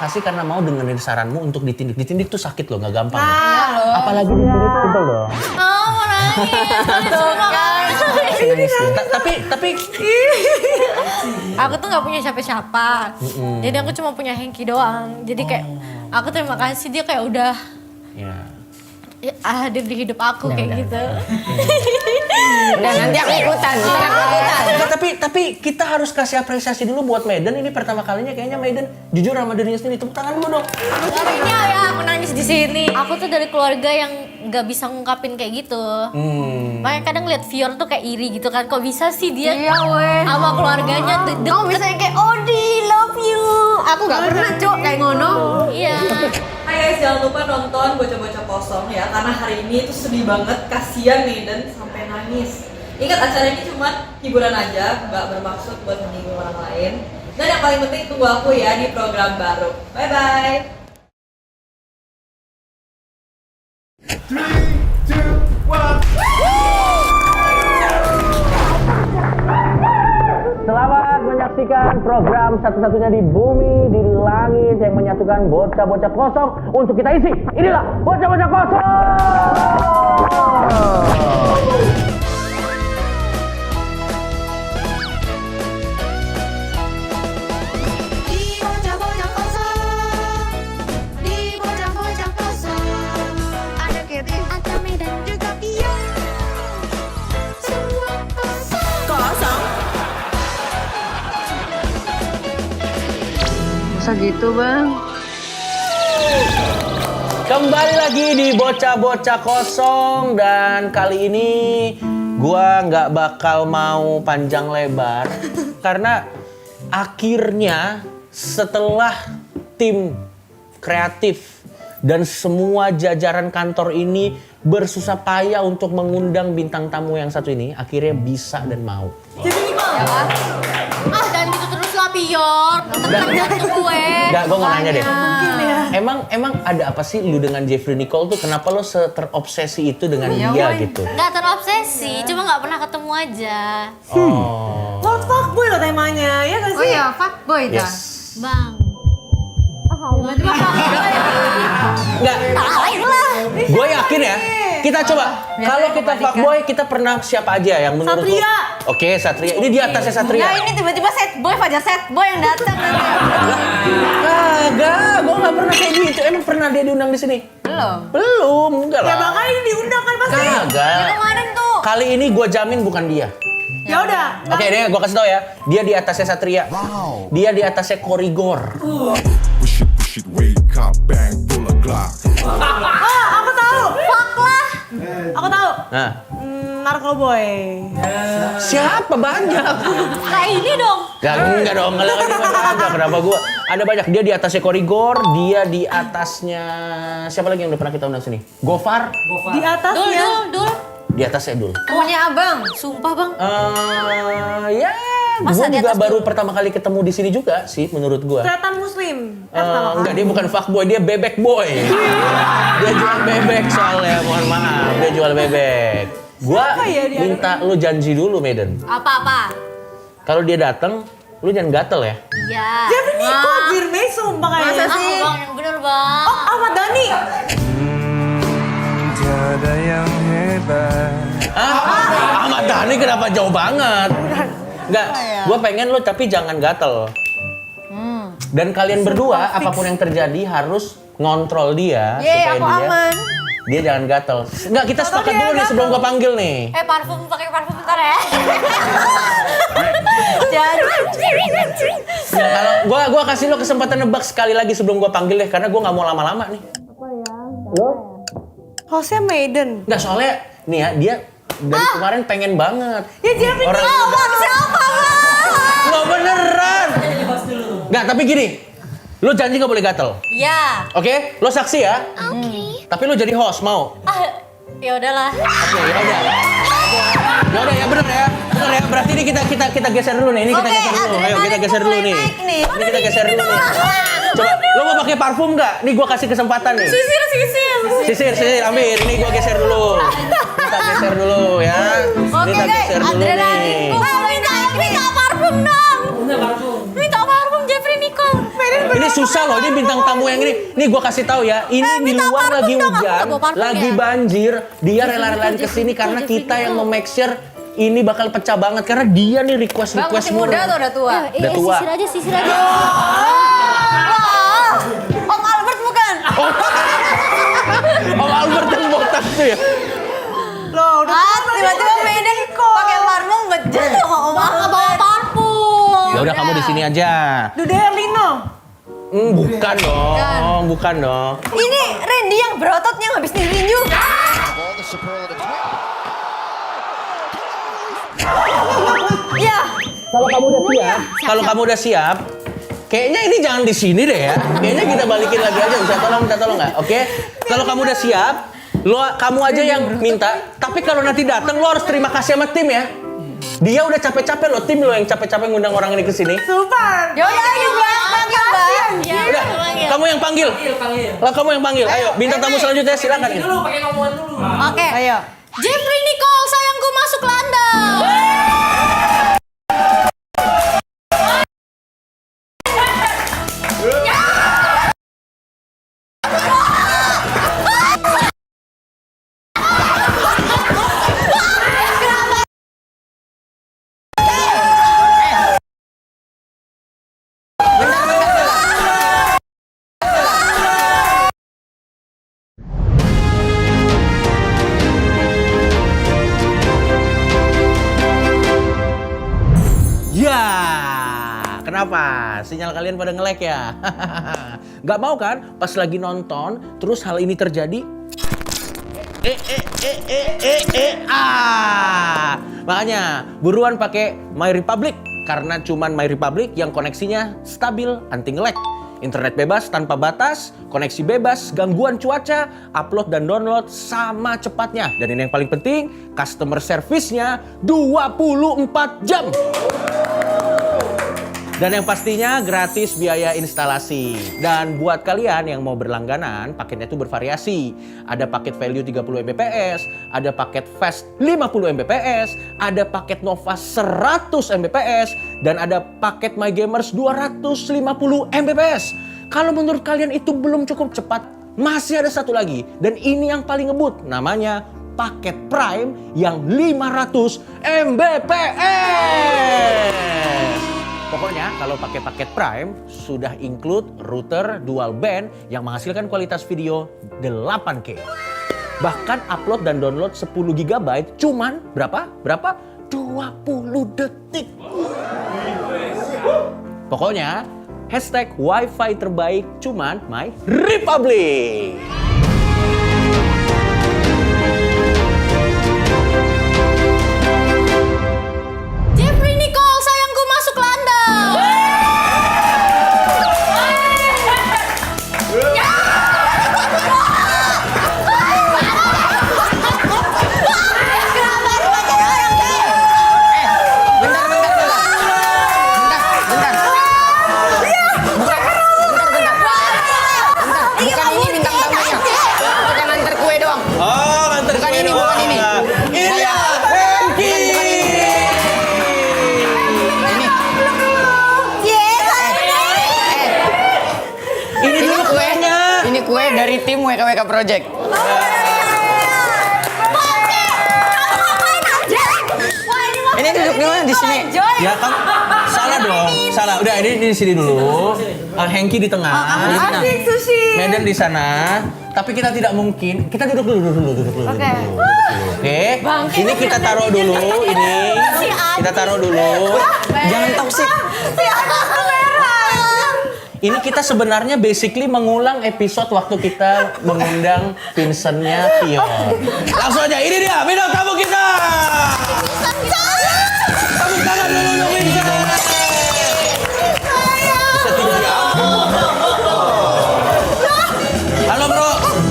kasih karena mau dengerin saranmu untuk ditindik. Ditindik tuh sakit loh, nggak gampang. Apalagi ditindik sebel dong. Oh, mau nangis. Tapi Aku tuh nggak punya siapa-siapa. Jadi aku cuma punya Hengki doang. Jadi kayak aku terima kasih dia kayak udah hadir di hidup aku kayak gitu. Dan nanti aku ikutan. Tapi kita harus kasih apresiasi dulu buat Maiden. Ini pertama kalinya kayaknya Maiden jujur sama dirinya sendiri. Tepuk tangan dulu dong. Makanya ya aku nangis di sini. Aku tuh dari keluarga yang nggak bisa ngungkapin kayak gitu. Makanya kadang lihat Fior tuh kayak iri gitu kan. Kok bisa sih dia sama keluarganya tuh Kamu bisa kayak Odi, love you. Aku nggak pernah cok kayak ngono. Iya. Hai guys, jangan lupa nonton Bocah-Bocah Kosong ya, karena hari ini itu sedih banget, kasihan nih dan sampai nangis. Ingat acara ini cuma hiburan aja, nggak bermaksud buat menyinggung orang lain. Dan yang paling penting tunggu aku ya di program baru. Bye bye. Selamat menyaksikan program satu-satunya di bumi, di langit yang menyatukan bocah-bocah kosong untuk kita isi. Inilah Bocah-Bocah Kosong! Di bocah-bocah kosong, di bocah-bocah kosong, ada Kety, ada Medan, juga Pia. Semua kosong. Masa gitu bang? Kembali lagi di Bocah-Bocah Kosong dan kali ini gua nggak bakal mau panjang lebar karena akhirnya setelah tim kreatif dan semua jajaran kantor ini bersusah payah untuk mengundang bintang tamu yang satu ini, akhirnya bisa dan mau. Dan gitu terus lah Pior. Tenang jantung gue. Enggak, gue mau nanya deh. Emang ada apa sih lu dengan Jeffrey Nicole tuh? Kenapa lo terobsesi itu dengan dia gitu? Gak terobsesi, cuma gak pernah ketemu aja. Oh. Lord fuckboy loh temanya, ya gak sih? Oh iya, fuckboy dah. Yes. Bang. Tiba-tiba fuckboy. Enggak. Lain lah. Gue yakin ya. Kita coba. Kalau kita fuckboy, kita pernah siapa aja yang menurut lo? Satria. Oke, Satria. Ini di atasnya Satria. Nah ini tiba-tiba set boy, Fajar set boy yang datang nanti. Kagak, gue nggak pernah kayak gitu. Emang pernah dia diundang di sini? Belum, enggak Ya lah. makanya ini diundang kan pasti. Kagak. Kemarin tuh. Kali ini gue jamin bukan dia. Ya udah. Oke deh, gue kasih tau ya. Dia di atasnya Satria. Dia di atasnya Korigor. Push it, wake up, bang, pull a Glock. Aku tahu. Fuck lah. Aku tahu. Nah, Narkoboy. siapa banyak? Kayak ini dong. Gak, enggak dong, enggak ada. Kenapa gue? Ada banyak. Dia di atasnya Korigor, dia di atasnya siapa lagi yang udah pernah kita undang sini? Gofar. Di atasnya. Dul. Di atasnya Dul. Temennya abang. Sumpah bang. Ya, Masa gue di juga atas baru pertama kali ketemu di sini juga sih, menurut gue. Kelihatan muslim. Enggak, dia bukan fuckboy, dia bebek boy. Dia jual bebek soalnya, mohon maaf. Dia jual bebek. Gua ya dia? minta lu janji dulu, Maiden. Apa-apa? Kalau dia datang, lu jangan gatel ya. Iya. Jeffrey Nicole, Jirme, sumpah kayaknya. Masa sih? Bang, yang bener bang. Oh, Ahmad Dhani. Tiada yang hebat. Ahmad Dhani kenapa jauh banget? Enggak, gua pengen lu tapi jangan gatel. Dan kalian berdua, apapun yang terjadi harus ngontrol dia supaya Aku dia aman. dia jangan gatel. Enggak, kita sepakat dulu nih sebelum gua panggil nih. Parfum, pakai parfum bentar ya. Nah, kalau gua kasih lo kesempatan nebak sekali lagi sebelum gua panggil deh karena gua nggak mau lama-lama nih. Hostnya Maiden. Nggak, soalnya nih ya dia dari kemarin pengen banget. Ya Jeffrey Orang Nicole. Siapa nggak beneran. Nggak, tapi gini. Lo janji nggak boleh gatel. Iya. Oke? Lo saksi ya? Oke. Tapi lo jadi host mau? Ya udahlah. Oke, ya udah. Ya udah ya bener ya. Bener ya. Berarti ini kita geser dulu nih. Ini kita geser dulu. Ayo kita geser dulu nih. Ini kita geser dulu nih. Coba, lo mau pakai parfum nggak? Nih gua kasih kesempatan nih. Sisir, ambil. Ini gua geser dulu. Kita geser dulu ya. Kita geser dulu nih. Minta parfum dong. Minta parfum Jeffrey Nicole. Maiden Ini susah loh, ini bintang tamu yang ini. Nih gua kasih tahu ya, ini di luar lagi hujan, lagi banjir. Dia rela-relain kesini karena kita yang make sure ini bakal pecah banget karena dia nih request mulu. Udah tua? Udah tua. Sisir aja. Om Albert bukan? Om Albert yang botak tuh ya. Loh, tiba-tiba Medan kok. Pakai parfum bejat sama Om Nggak bawa Albert. parfum. Ya udah kamu di sini aja. Dude Herlino. Bukan dong. Ini Randy yang berototnya habis dirinju. Ya. Kalau kamu udah siap, kayaknya ini jangan di sini deh ya. Kayaknya kita balikin lagi aja. Bisa minta tolong nggak? Oke. Kalau kamu udah siap, kamu aja yang minta. Tapi kalau nanti datang, lo harus terima kasih sama tim ya. Dia udah capek-capek loh, tim lo yang capek-capek ngundang orang ini ke sini. Super. Ya udah ayo panggil. Udah, kamu yang panggil. Lah kamu yang panggil. Ayo, bintang tamu selanjutnya silakan. Oke. Ayo. Jeffrey Nicole, sayangku masuk London. Ya, kenapa? Sinyal kalian pada nge-lag ya? Gak mau kan? Pas lagi nonton, terus hal ini terjadi? Makanya buruan pakai My Republic karena cuman My Republic yang koneksinya stabil, anti nge-lag. Internet bebas tanpa batas, koneksi bebas, gangguan cuaca, upload dan download sama cepatnya. Dan ini yang paling penting, customer service-nya 24 jam. Dan yang pastinya gratis biaya instalasi. Dan buat kalian yang mau berlangganan, paketnya itu bervariasi. Ada paket value 30 Mbps, ada paket fast 50 Mbps, ada paket Nova 100 Mbps, dan ada paket My Gamers 250 Mbps. Kalau menurut kalian itu belum cukup cepat, masih ada satu lagi. Dan ini yang paling ngebut, namanya paket Prime yang 500 Mbps. Pokoknya kalau pakai paket Prime sudah include router dual band yang menghasilkan kualitas video 8K. Bahkan upload dan download 10 GB cuman berapa? 20 detik. Pokoknya hashtag Wi-Fi terbaik cuman My Republic. Jeffrey Nicole, sayangku masuk London. Bukan ini bintang tamunya. Bukan antar kue doang. Oh, nganter Bukan kue ini, doang. bukan ini. Ini dia, Hengki. Ini dulu kuenya. Ini kue dari tim WKWK Project. Ini duduk di mana? Di sini. Ya kan? Salah dong. Salah. Udah ini di sini dulu. Hengki di tengah. Asik sushi. Medan di sana. Tapi kita tidak mungkin. Kita duduk dulu. Oke. Oke. Ini kita taruh dulu. Ini kita taruh dulu. Jangan toksik. Si anak kamera. Ini kita sebenarnya basically mengulang episode waktu kita mengundang Vincent-nya Fior. Langsung aja, ini dia bintang tamu kita. Tepuk tangan dulu untuk Vincent. Bisa tinggi amat. Halo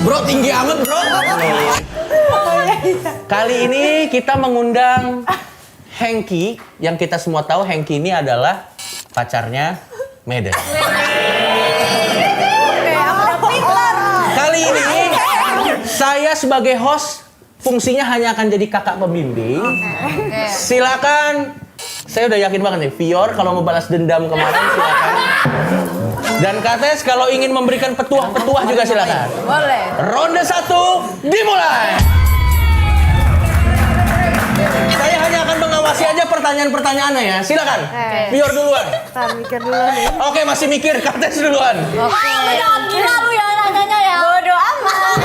bro tinggi amat bro. Kali ini kita mengundang Hengki, yang kita semua tahu Hengki ini adalah pacarnya Medan. Kali ini saya sebagai host fungsinya hanya akan jadi kakak pembimbing. Silakan. Saya udah yakin banget nih, Fior kalau mau balas dendam kemarin silakan. Dan Kates kalau ingin memberikan petuah-petuah juga silakan. Boleh. Ronde 1 dimulai. Saya hanya akan mengawasi aja pertanyaan-pertanyaannya ya. Silakan. Pior duluan. Ntar mikir dulu nih. Oke, masih mikir. Kates duluan. Jangan gila lu ya nanyanya ya. Bodoh amat.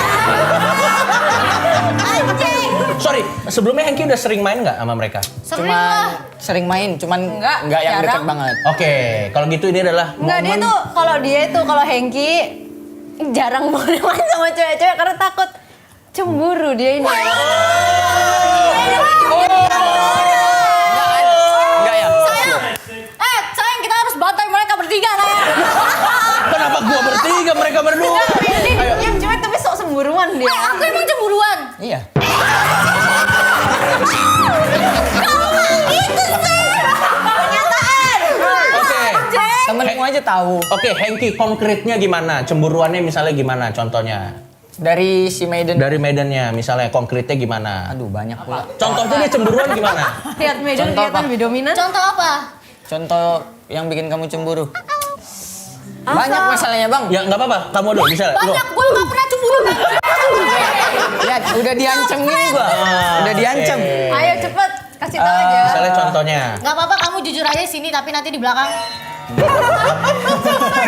Anjing. Sorry, sebelumnya Hengki udah sering main nggak sama mereka? Sering lah. Sering main, cuman Enggak, yang jarang. deket banget. Oke, kalau gitu ini adalah Enggak, dia momen. tuh kalau Hengki jarang boleh main sama cewek-cewek karena takut cemburu dia ini. Enggak ya? Sayang kita harus bantai mereka bertiga kan. Kenapa gua bertiga, mereka berdua? Ayo. Yang cewek tapi sok semburuan dia. Aku emang cemburuan. Iya. Oke. Temenmu aja tahu. Oke, Hengki konkretnya gimana? Cemburuannya misalnya gimana contohnya? Dari si Maiden. Dari Medannya misalnya konkretnya gimana? Aduh, banyak pula. Contohnya dia cemburuan gimana? Lihat Medan Contoh kelihatan apa? lebih dominan. Contoh apa? Contoh yang bikin kamu cemburu. Banyak masalahnya, Bang. Ya nggak apa-apa, kamu dulu bisa. Banyak, gue gak pernah cemburu. Lihat, udah diancam ini gua. Udah diancam. Ayo cepet kasih tahu aja. Misalnya contohnya. Gak apa-apa, kamu jujur aja sini, tapi nanti di belakang.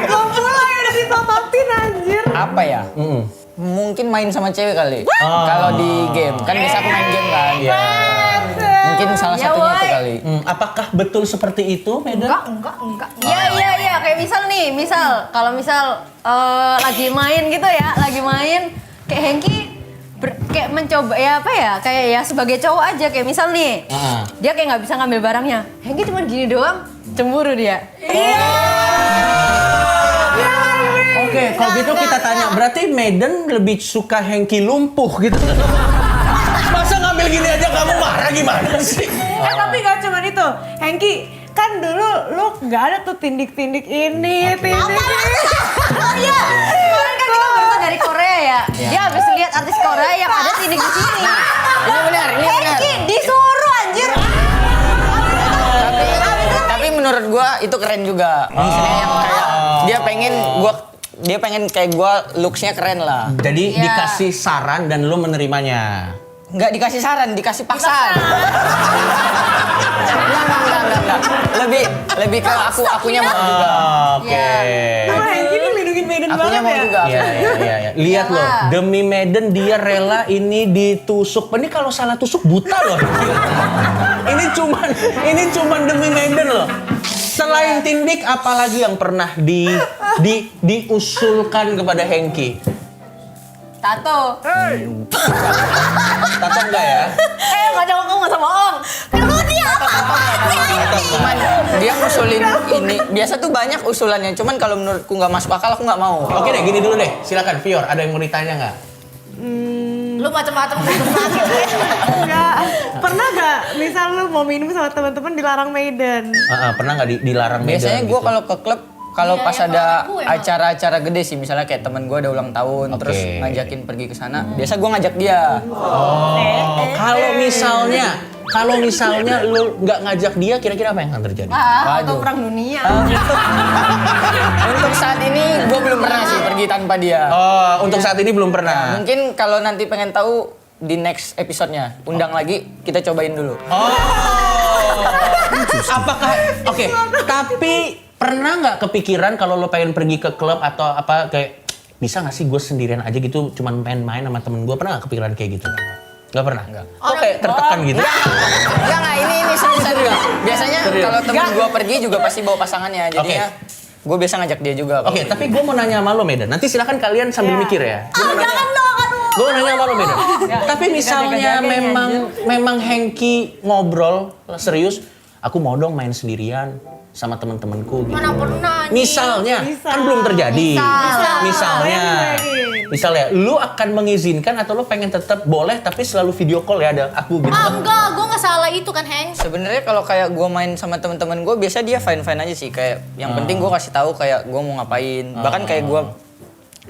Belum mulai udah ditamatin anjir. Apa ya? Mungkin main sama cewek kali. Oh. Kalau di game, kan biasa aku main game kan. Iya. Mungkin salah Ya, satunya itu woy. kali. Apakah betul seperti itu, Medan? Enggak. Iya. Kayak misal kalau misal lagi main gitu ya, lagi main kayak Hengki kayak mencoba ya apa ya, kayak ya sebagai cowok aja kayak misal nih. Dia kayak nggak bisa ngambil barangnya. Hengki cuma gini doang, cemburu dia. Oke, kalau gitu kita tanya, berarti Medan lebih suka Hengki lumpuh gitu? Masa ngambil gini aja kamu marah gimana sih? Tapi gak cuma itu, Hengki kan dulu lu nggak ada tuh tindik-tindik ini, tindik ini. Oh iya, kemarin kan kita baru dari Korea ya. Dia habis lihat artis Korea yang ada tindik di sini. Ini benar. Hengki disuruh anjir. Tapi menurut gua itu keren juga. Maksudnya yang kayak dia pengen kayak gua looks-nya keren lah. Jadi dikasih saran dan lu menerimanya. Enggak dikasih saran, dikasih paksaan. Enggak. Lebih ke akunya mau juga. Oke. Wah, Hengki ini lindungin Medan Akunya banget mau ya. juga. Iya. Lihat loh, demi Medan dia rela ini ditusuk. Ini kalau salah tusuk buta loh. ini cuman demi Medan loh. Selain tindik, apalagi yang pernah diusulkan kepada Hengki? Tato. Tato enggak ya? Nggak jawab kamu nggak sama Om. Kamu dia apa? Cuman dia ngusulin ini. Biasa tuh banyak usulannya. Cuman kalau menurutku nggak masuk akal, aku nggak mau. Oke deh, gini dulu deh. Silakan, Fior. Ada yang mau ditanya nggak? Lu macam-macam Enggak. Pernah gak misal lu mau minum sama teman-teman dilarang Medan? Pernah nggak dilarang Medan? Biasanya gue gitu? kalau ke klub, kalau Iya, pas ya, ada kalau aku emang. acara-acara gede sih, misalnya kayak temen gue ada ulang tahun, Oke. terus ngajakin pergi ke sana. Biasa gue ngajak dia. Kalau misalnya lu nggak ngajak dia, kira-kira apa yang akan terjadi? Atau Waduh. perang dunia. Untuk saat ini gue belum pernah sih pergi tanpa dia. Oh, untuk saat ini belum pernah. Mungkin kalau nanti pengen tahu di next episode-nya, undang lagi, kita cobain dulu. Oh. Apakah oke, tapi pernah nggak kepikiran kalau lo pengen pergi ke klub atau apa kayak bisa nggak sih gue sendirian aja gitu cuman main-main sama temen gue, pernah nggak kepikiran kayak gitu? Nggak pernah? Nggak. Kok kayak tertekan gitu? Enggak, ini seriusan juga. Biasanya kalau temen gue pergi juga pasti bawa pasangannya, jadinya gue biasa ngajak dia juga. Oke, tapi gue mau nanya sama lo Medan. Nanti silakan kalian sambil mikir ya. Jangan dong, aduh. Gue mau nanya sama lo Medan. Tapi misalnya memang Hengki ngobrol serius, aku mau dong main sendirian sama teman-temanku gitu. Mana pernah anjing. Misalnya, kan belum terjadi. Misalnya, lu akan mengizinkan atau lu pengen tetap boleh tapi selalu video call ya ada aku gitu. Enggak, gue nggak salah itu kan, Heng. Sebenarnya kalau kayak gue main sama teman-teman gue, biasa dia fine-fine aja sih. Kayak yang penting gue kasih tahu kayak gue mau ngapain. Bahkan kayak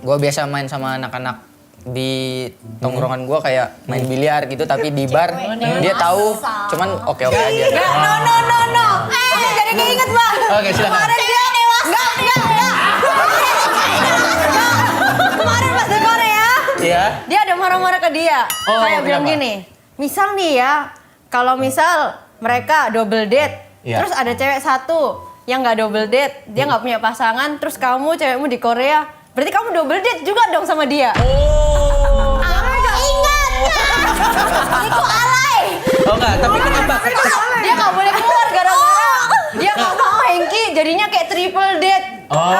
gue biasa main sama anak-anak di tongkrongan gue kayak main biliar gitu, tapi di bar dia tahu. Cuman oke aja. No. Jadi keinget bang. Oke, silakan. Kemarin dia dewasa. Enggak. Ya. Dia ada marah-marah ke dia. Oh, Kayak bilang kenapa? gini, misal nih ya, kalau misal mereka double date, Iya. terus ada cewek satu yang nggak double date, dia nggak punya pasangan, terus kamu cewekmu di Korea, berarti kamu double date juga dong sama dia. Oh. Ingat! Itu alay! Oh enggak, tapi kenapa? Dia nggak boleh keluar gara-gara dia nggak mau Hengki jadinya kayak triple date. Oh.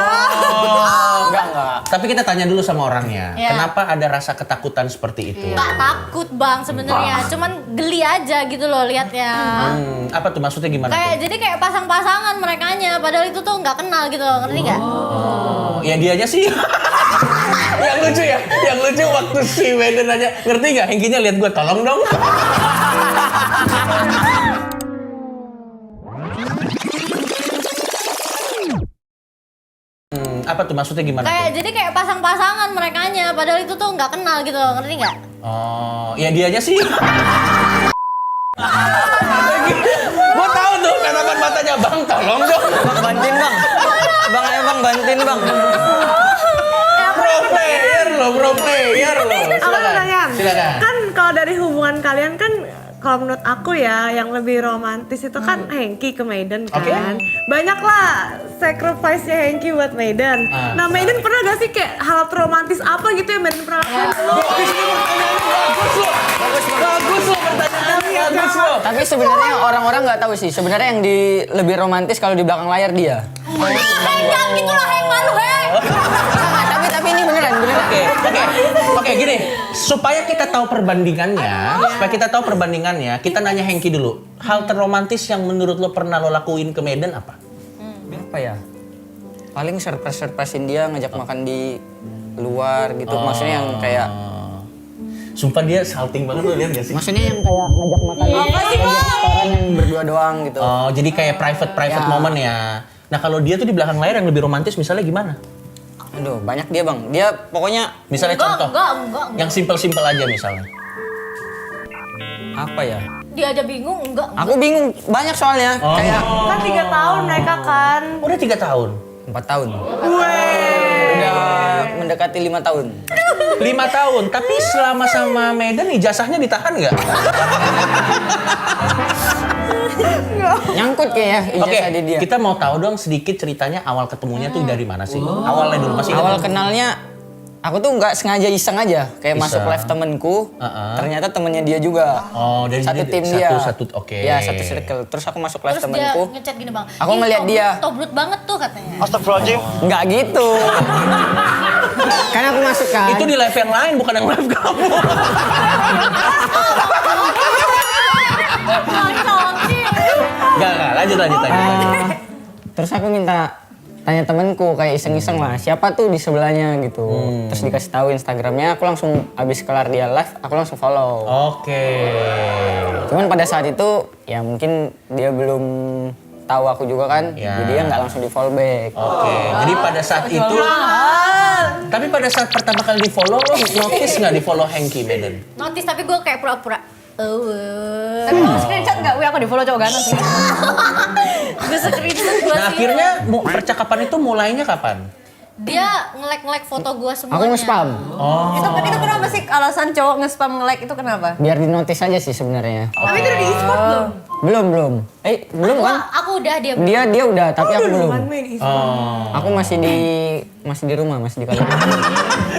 Enggak. Tapi kita tanya dulu sama orangnya. Ya. Kenapa ada rasa ketakutan seperti itu? Nggak takut bang sebenarnya, cuman geli aja gitu loh liatnya. Apa tuh maksudnya gimana? Kayak tuh? jadi kayak pasang-pasangan merekanya, padahal itu tuh nggak kenal gitu loh, ngerti nggak? Oh, ya dianya sih. Yang lucu ya, yang lucu waktu si Medan aja, ngerti nggak? Hengkinya lihat gue, tolong dong. Apa tuh maksudnya gimana? Kayak tuh? jadi kayak pasang-pasangan merekanya, padahal itu tuh nggak kenal gitu loh, ngerti nggak? Oh, ya dianya sih. Gue tahu tuh katakan matanya, bang, tolong dong. Bang, bantuin bang. Bang, ayo bang, bantuin bang. Pro player loh. Aku mau nanya, Silakan. kan kalau dari hubungan kalian kan kalau menurut aku ya yang lebih romantis itu kan Hengki ke Maiden kan. Oke. Banyaklah sacrifice-nya Hengki buat Maiden. Nah Maiden pernah gak sih kayak hal romantis apa gitu yang Maiden pernah lakukan? Bagus loh pertanyaannya, bagus loh. Tapi sebenarnya orang-orang nggak tahu sih. Sebenarnya yang lebih romantis kalau di belakang layar dia. Jangan gitu lah, Heng, malu, Heng. Tapi ini beneran. Oke, gini. Supaya kita tahu perbandingannya, kita nanya Hengki dulu. Hal terromantis yang menurut lo pernah lo lakuin ke Medan apa? Apa ya? Paling surprise-surprisein dia ngajak makan di luar gitu. Maksudnya yang kayak Sumpah dia salting banget, lo lihat gak sih? maksudnya yang kayak ngajak makan di restoran yang berdua doang gitu. Oh, jadi kayak private Ya. moment ya. Nah, kalau dia tuh di belakang layar yang lebih romantis misalnya gimana? Aduh, banyak dia, Bang. Dia pokoknya Misalnya contoh. Enggak. Yang simpel-simpel aja misalnya. apa ya? Dia aja bingung, enggak. Aku bingung, banyak soalnya. Oh. Kayak Kan 3 tahun mereka kan. Udah 3 tahun. 4 tahun. Udah mendekati 5 tahun. 5 tahun, tapi selama sama Medan ijazahnya ditahan nggak? Nyangkut kayaknya Oke, ijazah di dia. kita mau tahu dong sedikit ceritanya awal ketemunya tuh dari mana sih? Awalnya dulu masih ingat Awal nggak? kenalnya aku tuh nggak sengaja iseng aja kayak Iseng. masuk live temenku. Ternyata temennya dia juga. Oh, dari satu jadi tim dia. Oke. Ya, satu circle. Terus aku masuk live Terus dia temenku. ngechat gini bang. Aku "Ih, ngeliat dia." Tobrut banget tuh katanya. Nggak gitu. Karena aku masuk kan. Itu di live yang lain bukan yang live kamu. Enggak, lanjut. Terus aku minta tanya temenku kayak iseng-iseng lah siapa tuh di sebelahnya gitu. Terus dikasih tahu Instagramnya, aku langsung abis kelar dia live aku langsung follow. Oke. Cuman pada saat itu ya mungkin dia belum tahu aku juga kan, Ya. jadi dia nggak langsung di follow back. Oke, jadi pada saat itu, tapi pada saat pertama kali di follow, lo notice nggak di follow Hengki Medan? Notice tapi gue kayak pura-pura. Tapi kamu screenshot nggak? Wih aku di follow cowok ganteng sih. Gue screenshot gue Nah sih. akhirnya percakapan itu mulainya kapan? Dia nge-like foto gue semuanya. Aku nge-spam Itu kenapa sih alasan cowok nge-spam nge-like itu kenapa? biar di notice aja sih sebenarnya. Tapi itu udah di-spot belum? Belum. Belum kan? Aku udah dia. Dia udah tapi aku belum. Duluan main di-spot. Aku masih di rumah, masih di Kalimantan.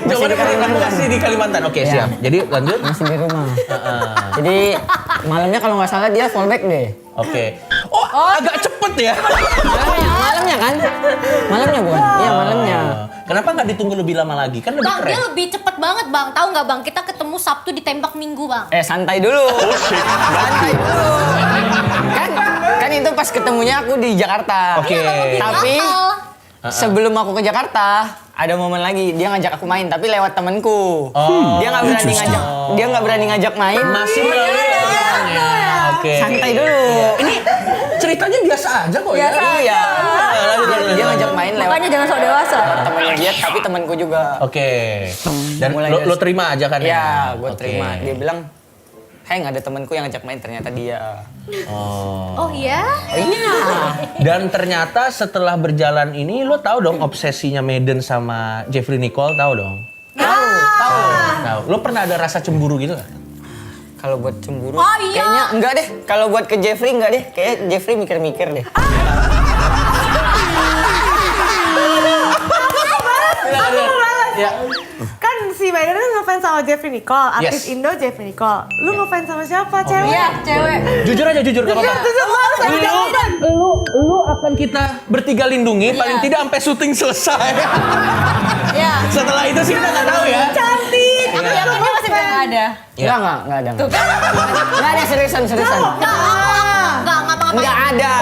Jawabannya kamu masih di Kalimantan. Oke, Ya. siap. Jadi lanjut. Masih di rumah. Jadi malamnya kalau nggak salah dia fallback deh. Oke. Oh, agak cepet ya. Malamnya kan? Malamnya bukan? Iya malamnya. Kenapa nggak ditunggu lebih lama lagi? Kan lebih Bang, dia keren. lebih cepet banget bang. Tahu nggak bang? Kita ketemu Sabtu ditembak Minggu bang. Santai dulu. Santai dulu. Kan itu pas ketemunya aku di Jakarta. Oke. Tapi Bakal. sebelum aku ke Jakarta ada momen lagi dia ngajak aku main tapi lewat temenku. Oh. Dia nggak berani ngajak main. Masih melalui orangnya. Oke. Santai dulu. Ini ceritanya biasa aja kok ya. Iya. Lanjut. Dia ngajak main lewat Makanya jangan sok dewasa. temennya dia tapi temanku juga. Oke. Dan Mulai lo dari- terima aja kan? Iya, gue Oke. terima. Dia bilang, Heng ada temanku yang ngajak main ternyata dia. Oh iya? Iya. Dan ternyata setelah berjalan ini lo tahu dong obsesinya Maiden sama Jeffrey Nicole, tahu dong? Tahu. Tahu. tahu. Lo pernah ada rasa cemburu gitu nggak? Kalau buat cemburu, Oh, iya. kayaknya enggak deh. Kalau buat ke Jeffrey enggak deh. Kayak Jeffrey mikir-mikir deh. Ya. Kan si Maiden kan ngefans sama Jeffrey Nicole, artis Yes. Indo Jeffrey Nicole. Lu ngefans sama siapa, cewek? Iya, cewek. Jujur aja, jujur gak apa-apa. Lu akan kita bertiga lindungi, paling tidak sampai syuting selesai. Iya. Setelah itu sih kita nggak tahu ya. Cantik. Aku yakin dia masih bilang nggak ada. Enggak ada. Enggak ada seriusan. Enggak ada.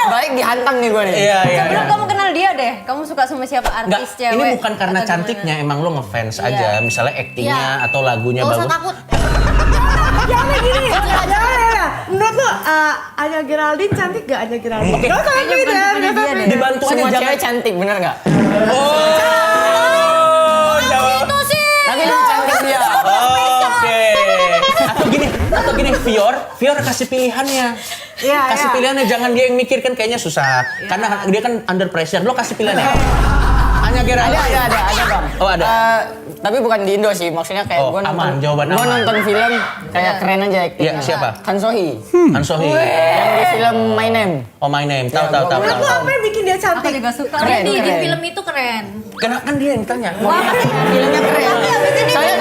Balik dihantam nih gue nih. Iya. Sebelum kamu kenal dia deh, kamu suka sama siapa Nggak, artis cewek? ini bukan karena atau gimana? cantiknya, emang lo ngefans aja. Misalnya aktingnya Iya. atau lagunya Gak usah bagus. takut. Jangan gini. Jangan. Menurut lu Anya Geraldine cantik gak Anya Geraldine? Oke. Gak usah Kayaknya bukan Maiden. tipenya dia deh. Dibantu aja, Semua jangan. cewek cantik, bener nggak? Oh, jawab. Itu sih. Tapi lebih cantik dia. Oke. Atau gini, Fior kasih pilihannya. Iya, Kasih iya. pilihannya, jangan dia yang mikir kan kayaknya susah. Karena dia kan under pressure. Lo kasih pilihannya. Hanya Geraldine. Ada bang. Oh, ada. Tapi bukan di Indo sih, maksudnya kayak Oh, gue aman, nonton, jawaban gue aman. nonton film kayak keren aja aktingnya. Iya, siapa? Han Sohee. Han Sohee. Yang di film My Name. Oh, My Name. Tahu. Menurut lu apa yang bikin dia Aku cantik? juga suka. Keren, Di keren. film itu keren. Kenapa kan dia yang tanya? Filmnya keren. Soalnya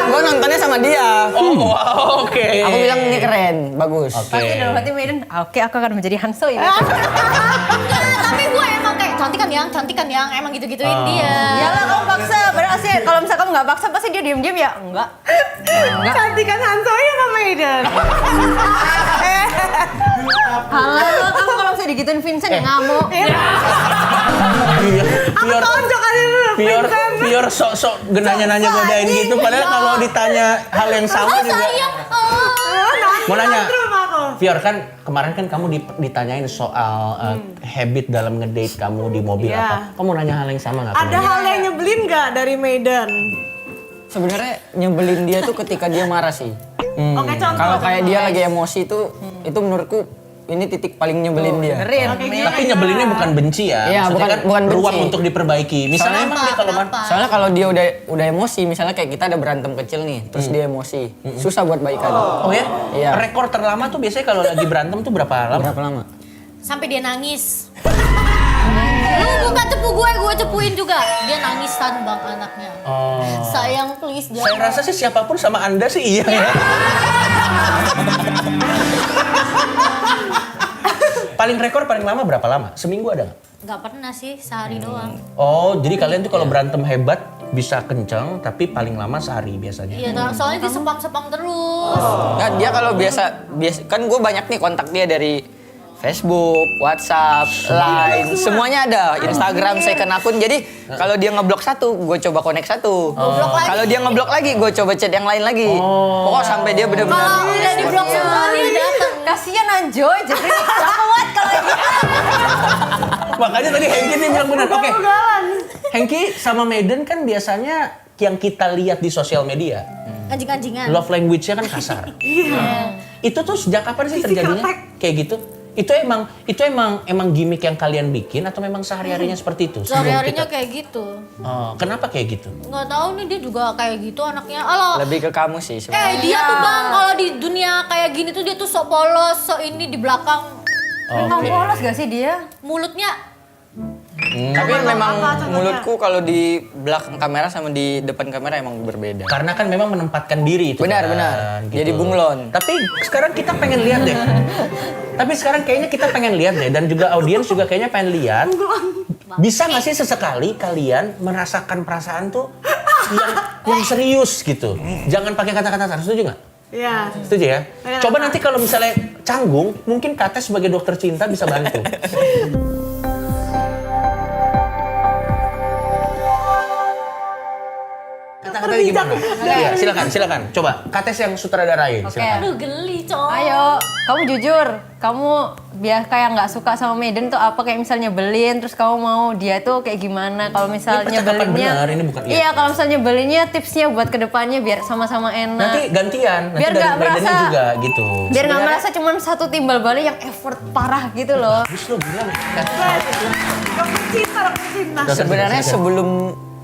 gue nontonnya sama dia. Oh, wow, oke. Aku bilang ini keren, bagus. Oke. Pasti dalam hati Maiden, oke aku akan menjadi Han Sohee. Enggak, tapi gue emang kayak cantik kan yang emang gitu-gituin dia. Iyalah kamu paksa, padahal sih kalau misalkan kamu nggak paksa pasti dia diem-diem ya enggak. Cantikan Han Sohee apa Maiden? Halo, kamu kalau misalnya digituin Vincent ya ngamuk. Aku Fior, tonjok aja dulu. Fior sok-sok nanya-nanya godain gitu. Padahal kalau ditanya hal yang sama juga. Sayang. Mau nanya, Terus aku. Fior kan kemarin kan kamu ditanyain soal habit dalam ngedate kamu di mobil Iya. apa. Kamu nanya hal yang sama nggak? ke Ada Maiden? hal yang nyebelin gak dari Maiden? Sebenarnya nyebelin dia tuh ketika dia marah sih. Oke, contoh. Kalau kayak dia lagi emosi tuh, itu menurutku ini titik paling nyebelin dia. Tapi nyebelinnya bukan benci ya. Iya, Maksudnya bukan benci. ruang untuk diperbaiki. Misalnya emang dia kalau Kenapa? Soalnya kalau dia udah emosi, misalnya kayak kita ada berantem kecil nih, terus dia emosi, susah buat baikan. Oh ya? Iya. Rekor terlama tuh biasanya kalau lagi berantem tuh berapa lama? Berapa lama? Sampai dia nangis. Lu buka cepu gue cepuin juga. Dia nangisan bang anaknya. Oh. Sayang please Saya jangan. rasa sih siapapun sama Anda sih iya ya. Paling rekor paling lama berapa lama? Seminggu ada nggak? Gak pernah sih, sehari doang. Oh, jadi kalian tuh kalau berantem hebat bisa kenceng, tapi paling lama sehari biasanya. Iya, soalnya disepam-sepam terus. Nah, dia kalau biasa kan gue banyak nih kontak dia dari Facebook, WhatsApp, Line, semuanya ada. Instagram, second akun. Jadi kalau dia ngeblok satu, gue coba connect satu. Kalau dia ngeblok lagi, gue coba chat yang lain lagi. Pokoknya sampai dia benar-benar. Kalau udah di blok semua dia datang. Kasian Anjoy, jadi gak kuat kalau gitu. Makanya tadi Hengki nih bilang benar. Oke. Hengki sama Maiden kan biasanya yang kita lihat di sosial media. Anjing-anjingan. Love language-nya kan kasar. Itu tuh sejak kapan sih terjadinya kayak gitu? Itu emang gimmick yang kalian bikin atau memang sehari-harinya seperti itu? Sebelum Sehari-harinya kita- kayak gitu. Oh, kenapa kayak gitu? Nggak tahu nih dia juga kayak gitu anaknya. Alah, Lebih ke kamu sih sebenarnya. dia tuh bang kalau di dunia kayak gini tuh dia tuh sok polos, sok ini di belakang Kamu polos gak sih dia? mulutnya. Tapi memang apa contohnya? mulutku kalau di belakang kamera sama di depan kamera emang berbeda. Karena kan memang menempatkan diri itu. Benar, kan, benar. Jadi bunglon. Tapi sekarang kita pengen lihat deh. Tapi sekarang kayaknya kita pengen lihat deh dan juga audiens juga kayaknya pengen lihat. Bisa nggak sih sesekali kalian merasakan perasaan tuh yang serius gitu. Jangan pakai kata-kata kasar, setuju nggak? Iya. Setuju ya? Coba nanti kalau misalnya canggung, mungkin Kates sebagai dokter cinta bisa bantu. Kata-katanya gimana? Iya, silakan. Coba, Kates yang sutradarain. Silakan. Aduh geli cowok. Ayo, kamu jujur, kamu biar kayak nggak suka sama Maiden tuh apa kayak misalnya nyebelin, terus kamu mau dia tuh kayak gimana? Kalau misalnya Ini percakapan nyebelinnya, benar, ini bukan iya kalau misalnya nyebelinnya tipsnya buat kedepannya biar sama-sama enak. Nanti gantian, nanti Biar dari nggak Maidennya merasa- juga gitu. Biar nggak merasa cuma satu timbal balik yang effort parah gitu loh. Bagus lo bilang. Dokter cinta. Sebenarnya sebelum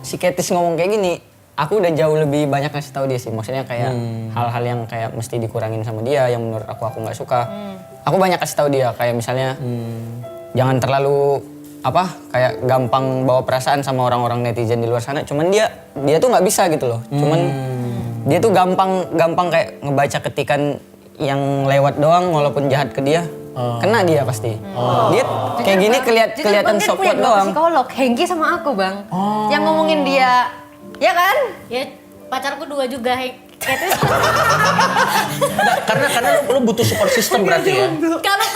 si Ketis ngomong kayak gini, aku udah jauh lebih banyak ngasih tahu dia sih. Maksudnya kayak hal-hal yang kayak mesti dikurangin sama dia yang menurut aku nggak suka. Aku banyak kasih tahu dia kayak misalnya jangan terlalu kayak gampang bawa perasaan sama orang-orang netizen di luar sana. Cuman dia tuh nggak bisa gitu loh. Cuman dia tuh gampang kayak ngebaca ketikan yang lewat doang walaupun jahat ke dia. Kena dia pasti. Dia kayak gini kelihatan sok kuat doang. Psikolog, Hengki sama aku bang. Yang ngomongin dia, ya kan? Ya pacarku 2 juga. Karena lu butuh support system berarti ya. Karena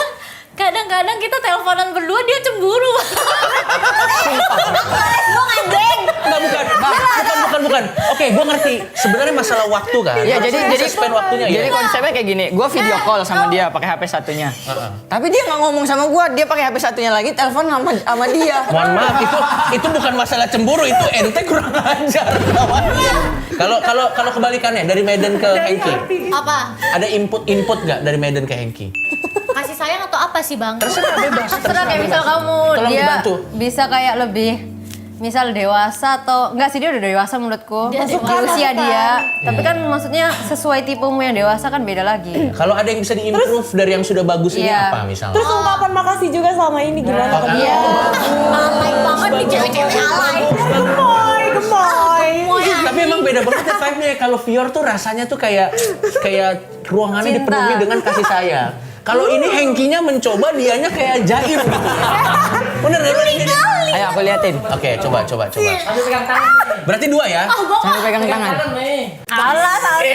kadang-kadang kita teleponan berdua dia cemburu. Bukan. Oke, gue ngerti. Sebenarnya masalah waktu kan. Iya, jadi spend waktunya ya. Jadi konsepnya kayak gini, gue video call sama dia pakai HP satunya. Tapi dia nggak ngomong sama gue, dia pakai HP satunya lagi, telepon sama dia. Mohon maaf, itu bukan masalah cemburu, itu ente kurang ajar kawannya. Kalau kebalikannya dari Medan ke Hengki, Apa? ada input nggak dari Medan ke Hengki? Kasih sayang atau apa sih bang? Terserah bebas. Terserah kayak misal kamu Tolong dia dibantu. bisa kayak lebih misal dewasa atau enggak sih dia udah dewasa menurutku Dia di dewasa. usia dia. Tapi kan maksudnya sesuai tipemu yang dewasa kan beda lagi. Kalau ada yang bisa diimprove dari yang sudah bagus ini Iya. apa misalnya? Terus ungkapan makasih juga selama ini gimana ke dia? Alay banget nih cewek-cewek alay. Gemoy. Tapi emang beda banget ya vibe-nya. Kalau Fior tuh rasanya tuh kayak ruangannya Cinta. dipenuhi dengan kasih sayang. Kalau ini Hengkinya mencoba, dianya kayak jaim. Bener gak? Ayo aku liatin. Oke, coba. Berarti 2 ya? Sambil pegang tangan. Alah tapi.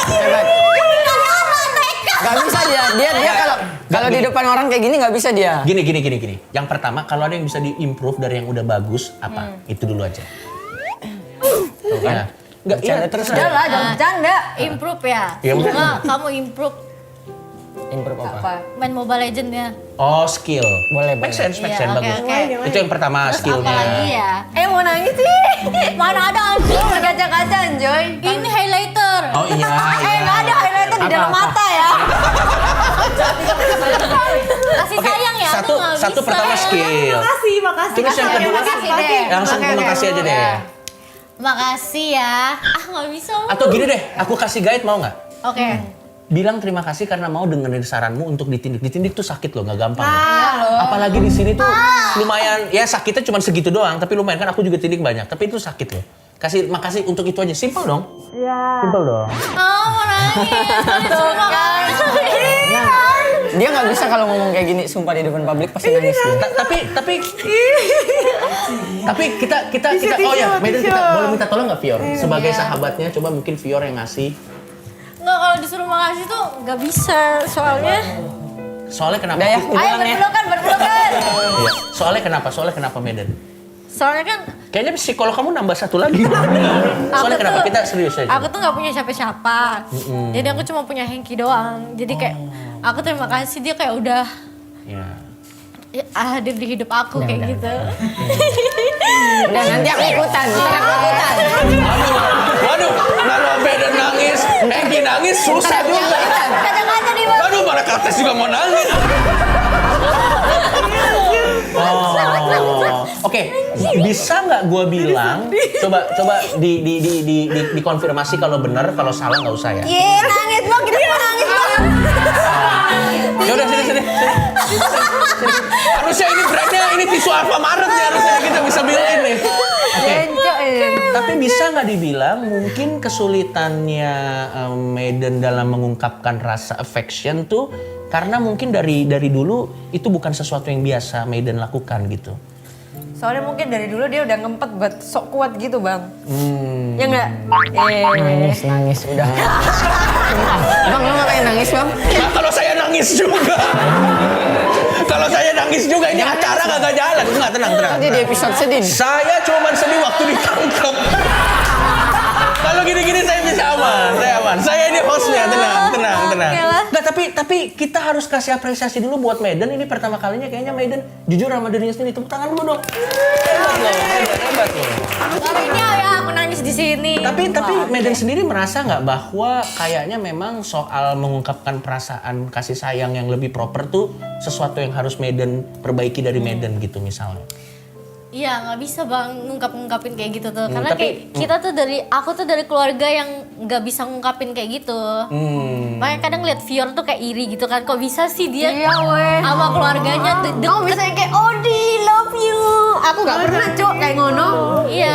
Hebat. Gak bisa dia kalau di depan orang kayak gini nggak bisa dia. Gini. Yang pertama, kalau ada yang bisa di-improve dari yang udah bagus, apa? Itu dulu aja. Tuh kan? Nggak, iya, terus Udah lah, jangan bercanda. Improve ya? Iya, bener. Cuma kamu improve Improve apa? Apa? main Mobile Legend ya. Oh, skill. Boleh. Make sense, Iya, bagus. oke. Itu yang pertama, Terus skillnya. apa lagi ya? Mau nangis sih. Mana ada anjing? Berkaca-kaca Anjoy. Ini highlighter. Oh iya. Nggak ada highlighter di dalam mata ya. Kasih sayang ya? Satu Aduh, nggak satu bisa. pertama skill. Makasih. Terus yang kedua, Makasih deh. langsung terima kasih aja deh. Makasih ya. Nggak bisa. Atau gini deh, aku kasih guide mau nggak? Oke. Bilang terima kasih karena mau dengerin saranmu untuk ditindik. Ditindik tuh sakit loh, nggak gampang. Iya loh. Apalagi di sini tuh lumayan, ya sakitnya cuma segitu doang. Tapi lumayan kan aku juga tindik banyak. Tapi itu sakit loh. Makasih untuk itu aja. Simple dong. Iya. Simple dong. Mau nangis. Terima kasih. Dia nggak bisa kalau ngomong kayak gini, sumpah di depan publik pasti nangis dia. Tapi kita oh ya, Medan kita boleh minta tolong nggak Fior? Sebagai sahabatnya, coba mungkin Fior yang ngasih. Nggak, kalau disuruh makasih tuh nggak bisa soalnya. Soalnya kenapa? Udah ya, Ayo pulang ya. berpelukan. Iya. Soalnya kenapa Medan? Soalnya kan Kayaknya psikolog kamu nambah satu lagi. Soalnya kenapa? Kita serius aja. aku tuh nggak punya siapa-siapa. Jadi aku cuma punya Hengki doang. Jadi kayak aku terima kasih dia kayak udah Ya. hadir di hidup aku kayak gitu. Udah nanti aku ikutan. Waduh, kalau Medan nangis, Hengki nangis susah juga. Kaca-kaca di bawah. Waduh, mana Kates juga mau nangis. Oh, oke. Bisa nggak gue bilang? Coba dikonfirmasi kalau benar, kalau salah nggak usah ya. Nangis bang, kita mau nangis bang. Ya udah sini. Harusnya ini brandnya ini tisu Alfamaret nih, harusnya kita bisa build-in nih. Oke. Tapi bisa nggak dibilang mungkin kesulitannya Medan dalam mengungkapkan rasa affection tuh karena mungkin dari dulu itu bukan sesuatu yang biasa Medan lakukan gitu. Soalnya mungkin dari dulu dia udah ngempet buat sok kuat gitu bang. Ya enggak? Nangis udah. Bang, lu ngapain nangis bang? Nah, kalau saya nangis juga. Ini acara kagak jalan. Enggak, tenang. Nanti di episode sedih. Saya cuman sedih waktu ditangkap. Kalau gini-gini saya bisa aman. Saya ini hostnya, tenang. Nggak, tapi kita harus kasih apresiasi dulu buat Medan. Ini pertama kalinya kayaknya Medan jujur sama dirinya sendiri. Tepuk tangan dulu dong. Hebat loh. Kalau ini ya aku nangis di sini. Tapi Medan sendiri merasa nggak bahwa kayaknya memang soal mengungkapkan perasaan kasih sayang yang lebih proper tuh sesuatu yang harus Medan perbaiki dari Medan gitu misalnya. Iya, nggak bisa bang ngungkapin kayak gitu tuh. Karena tapi- kayak aku tuh dari keluarga yang nggak bisa ngungkapin kayak gitu. Makanya kadang lihat Fior tuh kayak iri gitu kan. Kok bisa sih dia sama keluarganya Kamu bisa yang kayak Odi love you. Aku nggak pernah cok kayak ngono. Iya.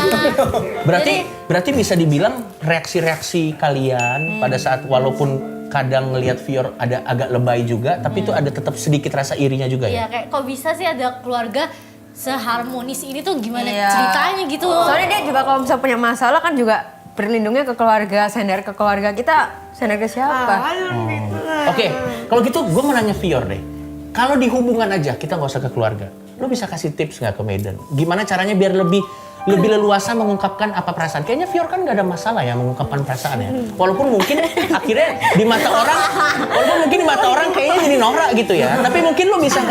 Berarti bisa dibilang reaksi-reaksi kalian pada saat walaupun kadang ngelihat Fior ada agak lebay juga, tapi itu ada tetap sedikit rasa irinya juga Iya, ya. kayak kok bisa sih ada keluarga seharmonis ini tuh gimana Iya. ceritanya gitu. Soalnya dia juga kalau misalnya punya masalah kan juga berlindungnya ke keluarga, sender ke keluarga kita, sender ke siapa? Oke, kalau gitu gue mau nanya Fior deh. Kalau di hubungan aja, kita nggak usah ke keluarga. Lo bisa kasih tips nggak ke Medan? Gimana caranya biar lebih leluasa mengungkapkan apa perasaan? Kayaknya Fior kan nggak ada masalah ya mengungkapkan perasaan ya. Walaupun mungkin akhirnya di mata orang, kayaknya jadi norak gitu ya. Tapi mungkin lo bisa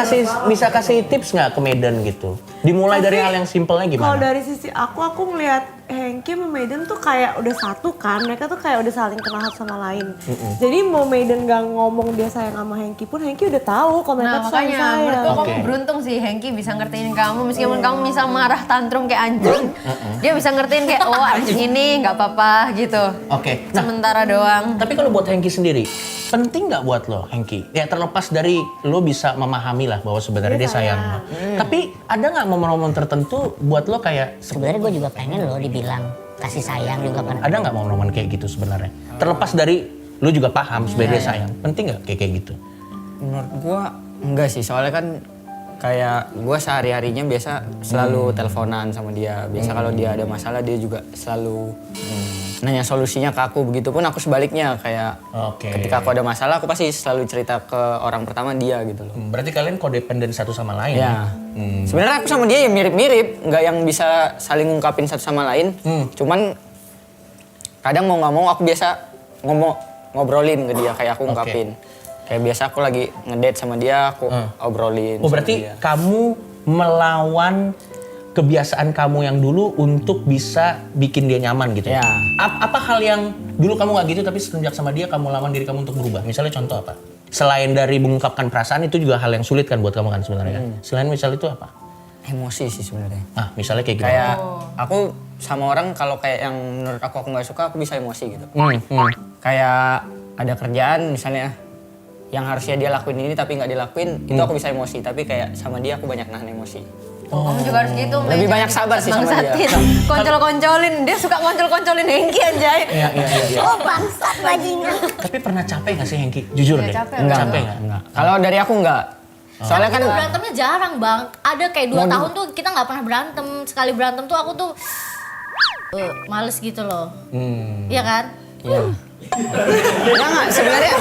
kasih tips nggak ke Medan gitu? Dimulai dari hal yang simpelnya Kalau gimana? dari sisi aku ngelihat Hengki sama Medan tuh kayak udah satu kan, mereka tuh kayak udah saling kenal satu sama lain. Jadi mau Medan gak ngomong dia sayang sama Hengki pun, Hengki udah tahu kalau mereka Nah tuh saling makanya sayang. menurutku Oke. kamu beruntung sih Hengki bisa ngertiin kamu meskipun kamu misal marah tantrum kayak anjing. Dia bisa ngertiin kayak oh anjing ini nggak apa-apa gitu. Oke, nah Sementara doang. tapi kalau buat Hengki sendiri, penting nggak buat lo Hengki? Ya terlepas dari lo bisa memahami lah bahwa sebenarnya dia sayang. Tapi ada nggak momen-momen tertentu buat lo kayak Sebenarnya gue juga pengen loh dibilang kasih sayang juga kan. ada nggak momen-momen kayak gitu sebenarnya? Terlepas dari lo juga paham sebenarnya dia sayang. Penting nggak kayak gitu? Menurut gua enggak sih, soalnya kan kayak gua sehari-harinya biasa selalu teleponan sama dia. Biasa kalau dia ada masalah dia juga selalu nanya solusinya ke aku. Begitupun aku sebaliknya kayak Oke. ketika aku ada masalah aku pasti selalu cerita ke orang pertama dia gitu loh. Berarti kalian kodependen satu sama lain. Ya. Sebenarnya aku sama dia ya mirip-mirip, nggak yang bisa saling ngungkapin satu sama lain. Cuman kadang mau nggak mau aku biasa ngobrolin ke dia kayak aku ngungkapin. Kayak biasa aku lagi ngedate sama dia, aku obrolin. Oh sama berarti dia. kamu melawan kebiasaan kamu yang dulu untuk bisa bikin dia nyaman gitu ya? Ya. Apa hal yang dulu kamu nggak gitu tapi semenjak sama dia kamu lawan diri kamu untuk berubah? Misalnya contoh apa? Selain dari mengungkapkan perasaan itu juga hal yang sulit kan buat kamu kan sebenarnya kan? Selain misal itu apa? Emosi sih sebenarnya. Ah misalnya kayak gimana? Kayak aku sama orang kalau kayak yang menurut aku nggak suka aku bisa emosi gitu. Kayak ada kerjaan misalnya yang harusnya dia lakuin ini tapi nggak dilakuin itu aku bisa emosi, tapi kayak sama dia aku banyak nahan emosi. Kamu juga harus gitu. Lebih banyak sabar sih sama dia. Bangsatin. Koncol-koncolin, dia suka koncol-koncolin Hengki anjay. Iya. Oh bangsat bajingan. Tapi pernah capek nggak sih Hengki? Jujur deh. capek Enggak, Capek enggak, nggak? Kalau dari aku enggak. Soalnya kan Aku berantemnya jarang bang. Ada kayak 2 tahun tuh kita nggak pernah berantem. Sekali berantem tuh aku tuh males gitu loh. Iya kan? enggak sebenarnya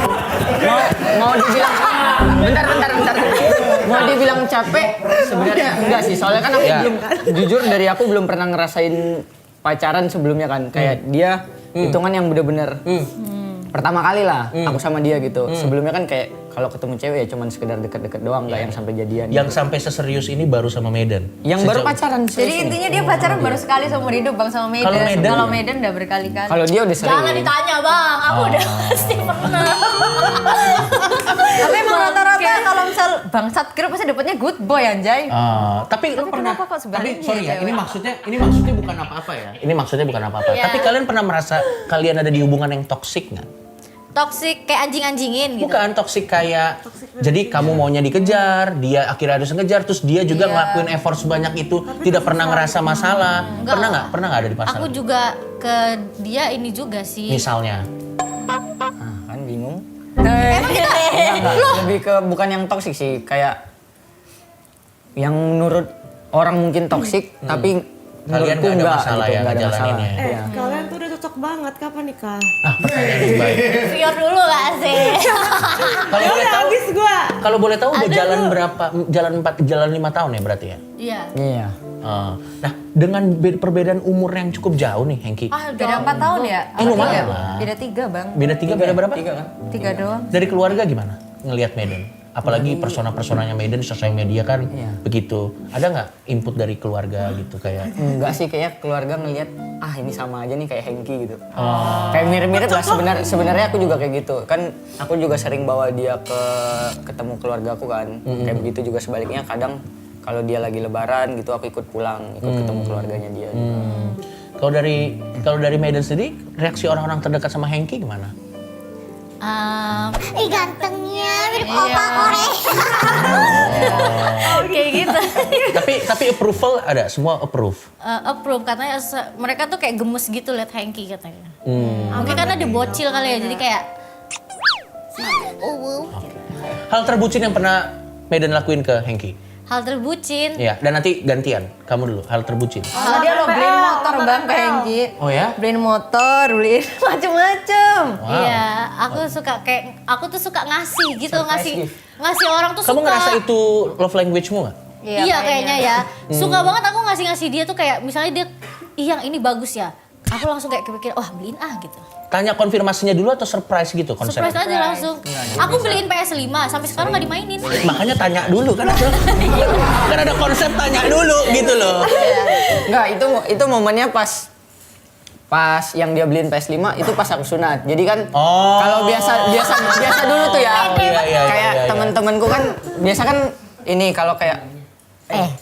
mau dibilang bentar. Mau dibilang capek sebenarnya enggak sih. Soalnya kan aku belum jujur dari aku belum pernah ngerasain pacaran sebelumnya kan. Kayak dia hitungan yang bener-bener pertama kali lah aku sama dia gitu. Sebelumnya kan kayak kalau ketemu cewek ya cuman sekedar deket-deket doang, nggak yang sampai jadian. Yang sampai seserius ini baru sama Medan. Yang baru Sejauh- pacaran. Jadi serius nih. intinya dia pacaran baru sekali seumur hidup bang sama Medan. Kalau Medan ya? Medan udah berkali-kali. Kalau dia udah sering. Jangan ditanya bang. Aku udah pasti pernah. Tapi emang rata-rata kalau misal bangsat grup pasti dapetnya good boy anjay. Tapi lo pernah, kenapa kok sebaliknya tapi sorry ya, cewek? ini maksudnya bukan apa-apa ya. Ini maksudnya bukan apa-apa. Iya. Tapi kalian pernah merasa kalian ada di hubungan yang toksik nggak? Toxic kayak anjing-anjingin gitu. Bukan toksik kayak, jadi kamu maunya dikejar, dia akhirnya harus ngejar, terus dia juga ngelakuin effort sebanyak itu, tidak pernah ngerasa masalah. Enggak. Pernah nggak ada di masalah? Aku juga ke dia ini juga sih. Misalnya, Kan bingung. Enggak, lebih ke bukan yang toksik sih, kayak yang menurut orang mungkin toksik tapi kalian menurutku nggak ada enggak masalah gitu, ya nggak ada masalah. ngejalaninnya. Iya. Kalian tuh udah cocok banget, kapan nikah? Pertanyaan yang baik. Fior dulu gak sih? Kalau boleh tahu, Habis gua. kalau boleh tahu udah jalan berapa? Jalan 5 tahun ya berarti ya? Iya. Iya. Nah, dengan perbedaan umur yang cukup jauh nih, Hengki. Beda 4 tahun ya? lumayan Tiga? lah. Beda 3 bang. Beda 3, beda berapa? 3 kan? 3 doang. Dari keluarga gimana ngelihat Medan? Apalagi persona-personanya Medan di sosial media kan begitu. Ada nggak input dari keluarga gitu kayak? Enggak sih, kayak keluarga ngelihat ini sama aja nih kayak Hengki gitu. Kayak mirip-mirip lah sebenarnya aku juga kayak gitu. Kan aku juga sering bawa dia ketemu keluarga aku kan. Kayak begitu juga sebaliknya kadang kalau dia lagi lebaran gitu aku ikut pulang, ikut ketemu keluarganya dia. Kalau dari Maiden sendiri, reaksi orang-orang terdekat sama Hengki gimana? Ih gantengnya, mirip opa Korea. Kayak gitu. tapi approval ada, semua approve. Approve katanya mereka tuh kayak gemes gitu liat Hengki katanya. Mungkin karena dia bocil kali ya, jadi kayak Hal terbucin yang pernah Maiden lakuin ke Hengki? hal terbucin. Iya, dan nanti gantian. Kamu dulu, hal terbucin. Kalau dia lo beliin motor bang ke Hengki. Oh ya? Beliin motor, beliin macem-macem. Wow. Iya, aku tuh suka ngasih gitu, Surprise ngasih orang tuh Kamu suka. ngerasa itu love language-mu nggak? Iya kayaknya ya. Suka banget aku ngasih dia tuh kayak misalnya dia, yang ini bagus ya. Aku langsung kayak kepikir, wah beliin gitu. Tanya konfirmasinya dulu atau surprise gitu konsepnya? Surprise aja langsung. Aku beliin PS5 sampai sekarang nggak dimainin. Makanya tanya dulu kan ada konsep tanya dulu gitu loh. Enggak, itu momennya pas yang dia beliin PS5 itu pas aku sunat. Jadi kan kalau biasa dulu tuh ya. Kayak teman-temanku kan biasa kan ini kalau kayak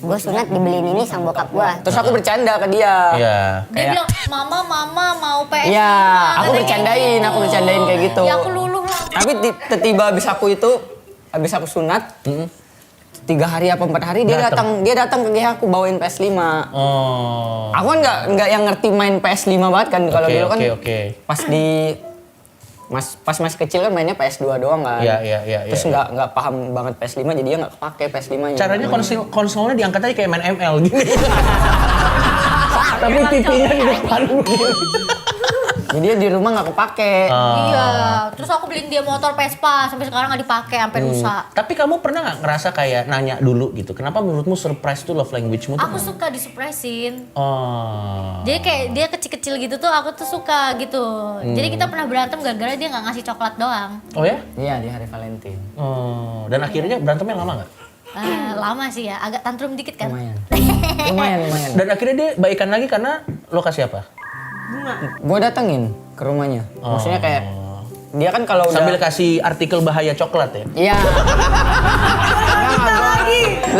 Gue sunat dibeliin ini sama bokap gue. terus aku bercanda ke dia. Iya. Dia bilang, mama mau PS5. Iya, aku katanya bercandain kayak gitu. Ya aku luluh lah. Tapi tiba-tiba habis aku sunat, 3 hari apa 4 hari dia datang ke GH aku bawain PS5. Oh. Aku kan nggak yang ngerti main PS5 banget kan kalau dulu kan. Pas masih kecil kan mainnya PS2 doang kan. Iya. Terus nggak paham banget PS5 jadi dia nggak kepake PS5-nya. Caranya konsolnya diangkat aja kayak main ML gini. Tapi TV-nya di depan begini. Jadi dia di rumah nggak kepake. Iya, terus aku beliin dia motor Vespa sampai sekarang nggak dipakai sampai rusak. Tapi kamu pernah nggak ngerasa kayak nanya dulu gitu? Kenapa menurutmu surprise tuh love language-mu tuh? Aku suka disurprisein. Oh. Jadi kayak dia kecil-kecil gitu tuh aku tuh suka gitu. Jadi kita pernah berantem gara-gara dia nggak ngasih coklat doang. Oh ya? Iya di hari Valentine. Oh. Dan akhirnya berantemnya lama nggak? Lama sih ya, agak tantrum dikit kan. Lumayan. Dan akhirnya dia baikan lagi karena lo kasih apa? Gue datengin ke rumahnya. Maksudnya kayak dia kan kalau udah Sambil kasih artikel bahaya coklat ya? Iya.